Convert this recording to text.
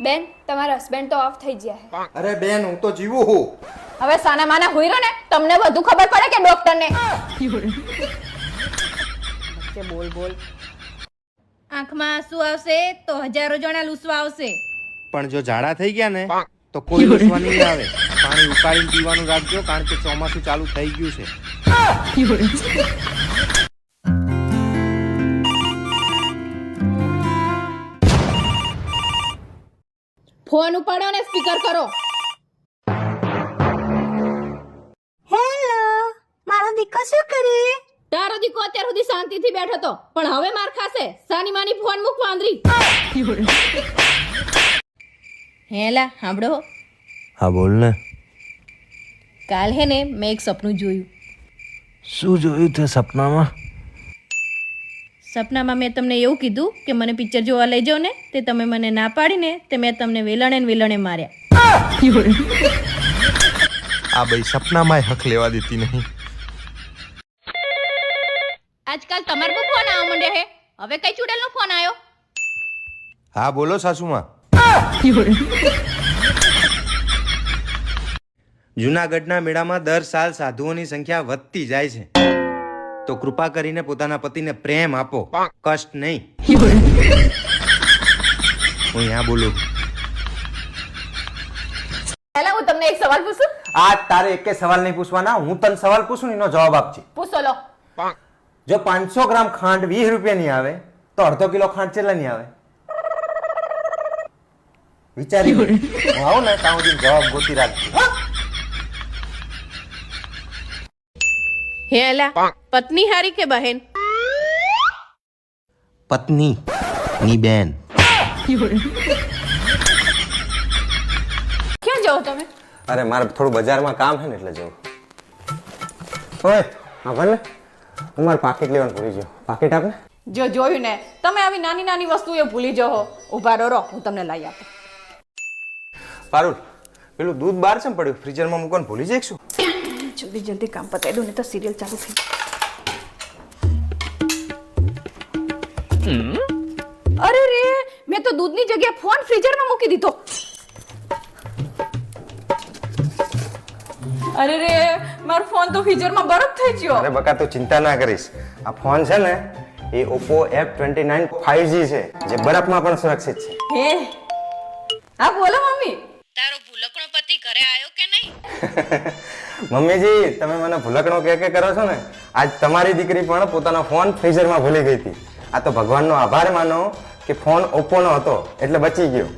બેન તમારા હસબન્ડ તો ઓફ થઈ ગયા છે. અરે બેન હું તો જીવું હું. હવે સાના માના હોઈ રહ્યો ને તમને વધુ ખબર પડે કે ડોક્ટર ને બોલ બોલ. આંખમાં આંસુ આવશે તો હજારો જણા લૂસવા આવશે. પણ જો ઝાડા થઈ ગયા ને તો કોઈ લૂસવા નહીં આવે. પાણી ઉકાળીને પીવાનું રાખજો, કારણ કે ચોમાસું ચાલુ થઈ ગયું છે. ફોન ઉપાડો ને સ્પીકર કરો. હેલો, મારો દીકરો શું કરે? તારો દીકો અત્યાર સુધી શાંતિથી બેઠો તો, પણ હવે માર ખાશે. સાની માની ફોન મૂક વાંદરી. હેલા સાંભળો, હા બોલ ને. કાલ હે ને મેં એક સપનું જોયું. શું જોયું તે સપનામાં? સપનામાં મેં તમને એવું કીધું કે મને પિક્ચર જોવા લઈ જાઓ ને, તે તમે મને ના પાડીને તે મેં તમને વેલણે ને વેલણે માર્યા. આ ભાઈ સપનામાં હક લેવા દેતી નહીં. આજકાલ તમારે પણ ફોન આવવા માંડ્યા હે. હવે કઈ ચૂડેલનો ફોન આવ્યો? હા બોલો સાસુમાં. જૂનાગઢના મેળામાં દર સાલ સાધુઓની સંખ્યા વધતી જાય છે, તો કૃપા કરીને પોતાના પતિને પ્રેમ આપો, કષ્ટ નહીં. હું यहाँ બોલું. પહેલા હું તમને એક સવાલ પૂછું. આ તારે એકે સવાલ નહીં પૂછવાના, હું તને સવાલ પૂછું ને એનો જવાબ આપજે. પૂછો લો. જો 500 ગ્રામ ખાંડ 20 રૂપિયાની આવે તો અડધો કિલો ખાંડ કેટલાની આવે? વિચારી લે. હું આવું ને ત્યાં સુધી જવાબ ગોતી રાખજો. હેલા પત્ની હારી કે બહેન? પત્ની ની બેન. ક્યાં જાઓ તમે? અરે મારે થોડું બજારમાં કામ છે ને એટલે જવું. ઓય હા ભલે, હું મારું પાકીટ લેવાનું ભૂલી ગયો. પાકીટ આપ ને. જો જોયું ને, તમે આવી નાની નાની વસ્તુઓ ભૂલી જાઓ. ઉભા રહો, હું તમને લઈ આપું. પારુલ, પેલું દૂધ બહાર છે પડ્યું, ફ્રીઝરમાં મૂકવાનું ભૂલી જાય શું? જલ્દી જલ્દી કામ પતાવી દો ને તો સિરિયલ ચાલુ થઈ જાય. અરે રે, મેં તો દૂધની જગ્યાએ ફોન ફ્રીઝરમાં મૂકી દીધો. અરે રે, મારો ફોન તો ફ્રીઝરમાં બરફ થઈ ગયો. અરે બકા તું ચિંતા ના કરીશ. આ ફોન છે ને એ Oppo F29 5G છે, જે બરફમાં પણ સુરક્ષિત છે. હે હા બોલો મમ્મી. તારો ભૂલકણો પતિ ઘરે આવ્યો કે નહીં? મમ્મીજી તમે મને ભૂલકણો કે કરો છો ને, આજ તમારી દીકરી પણ પોતાનો ફોન ફ્રીઝરમાં ભૂલી ગઈ હતી. આ તો ભગવાનનો આભાર માનો કે ફોન Oppo નો હતો એટલે બચી ગયો.